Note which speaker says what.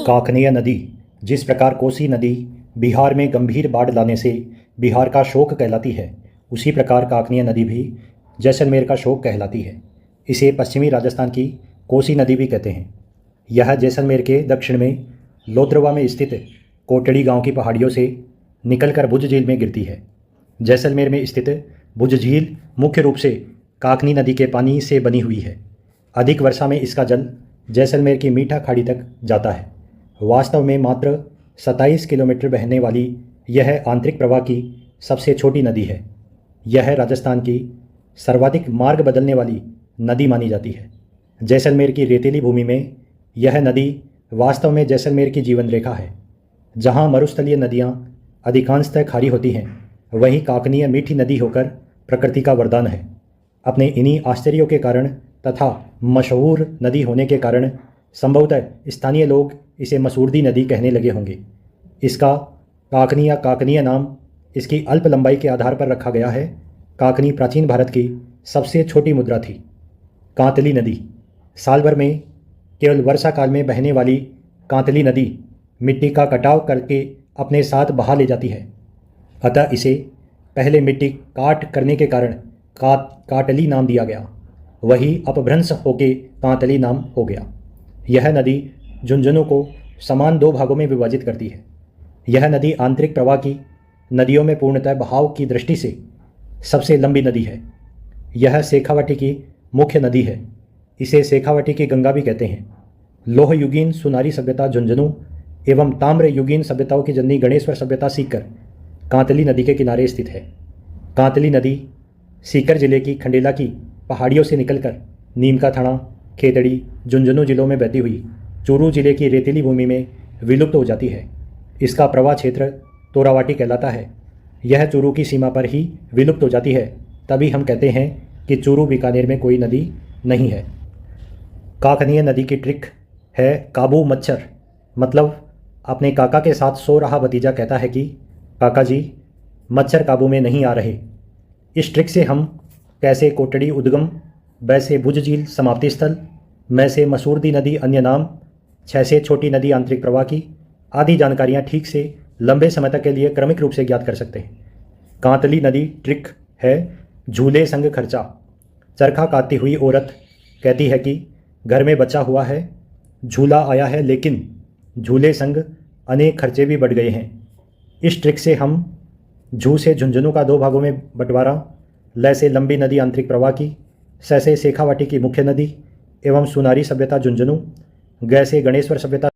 Speaker 1: काकनीय नदी। जिस प्रकार कोसी नदी बिहार में गंभीर बाढ़ लाने से बिहार का शोक कहलाती है, उसी प्रकार काकनीय नदी भी जैसलमेर का शोक कहलाती है। इसे पश्चिमी राजस्थान की कोसी नदी भी कहते हैं। यह जैसलमेर के दक्षिण में लोद्रवा में स्थित कोटड़ी गांव की पहाड़ियों से निकलकर भुज झील में गिरती है। जैसलमेर में स्थित भुज झील मुख्य रूप से काकनी नदी के पानी से बनी हुई है। अधिक वर्षा में इसका जल जैसलमेर की मीठा खाड़ी तक जाता है। वास्तव में मात्र 27 किलोमीटर बहने वाली यह आंतरिक प्रवाह की सबसे छोटी नदी है। यह राजस्थान की सर्वाधिक मार्ग बदलने वाली नदी मानी जाती है। जैसलमेर की रेतीली भूमि में यह नदी वास्तव में जैसलमेर की जीवन रेखा है। जहाँ मरुस्थलीय नदियाँ अधिकांशतः खारी होती हैं, वहीं काकनीय मीठी नदी होकर प्रकृति का वरदान है। अपने इन्हीं आश्चर्यों के कारण तथा मशहूर नदी होने के कारण संभवतः स्थानीय लोग इसे मसूरदी नदी कहने लगे होंगे। इसका काकनी या काकनीय नाम इसकी अल्प लंबाई के आधार पर रखा गया है। काकनी प्राचीन भारत की सबसे छोटी मुद्रा थी। कांतली नदी। साल भर में केवल वर्षा काल में बहने वाली कांतली नदी मिट्टी का कटाव करके अपने साथ बहा ले जाती है। अतः इसे पहले मिट्टी काट करने के कारण काटली नाम दिया गया, वही अपभ्रंश होके कांतली नाम हो गया। यह नदी झुंझुनू को समान दो भागों में विभाजित करती है। यह नदी आंतरिक प्रवाह की नदियों में पूर्णतः बहाव की दृष्टि से सबसे लंबी नदी है। यह शेखावटी की मुख्य नदी है। इसे शेखावटी की गंगा भी कहते हैं। लोह युगीन सुनारी सभ्यता झुंझुनू एवं ताम्र युगीन सभ्यताओं की जननी गणेश्वर सभ्यता सीकर कांतली नदी के किनारे स्थित है। कांतली नदी सीकर जिले की खंडेला की पहाड़ियों से निकलकर नीमका थाना, खेतड़ी, झुंझुनू जिलों में बहती हुई चूरू जिले की रेतीली भूमि में विलुप्त हो जाती है। इसका प्रवाह क्षेत्र तोरावाटी कहलाता है। यह चूरू की सीमा पर ही विलुप्त हो जाती है, तभी हम कहते हैं कि चूरू बीकानेर में कोई नदी नहीं है। काकनीय नदी की ट्रिक है काबू मच्छर। मतलब अपने काका के साथ सो रहा भतीजा कहता है कि काका जी, मच्छर काबू में नहीं आ रहे। इस ट्रिक से हम कैसे कोटड़ी उद्गम, वैसे भुज झील समाप्ति स्थल, मैं से मसूरदी नदी अन्य नाम, छह से छोटी नदी आंतरिक प्रवाह की आदि जानकारियाँ ठीक से लंबे समय तक के लिए क्रमिक रूप से ज्ञात कर सकते हैं। कांतली नदी ट्रिक है झूले संग खर्चा। चरखा काटती हुई औरत कहती है कि घर में बचा हुआ है, झूला आया है, लेकिन झूले संग अनेक खर्चे भी बढ़ गए हैं। इस ट्रिक से हम झू से झुंझुनू का दो भागों में बंटवारा, ल से लंबी नदी आंतरिक प्रवाह की, स से शेखावाटी की मुख्य नदी एवं सुनारी सभ्यता झुंझुनू, ग से गणेश्वर सभ्यता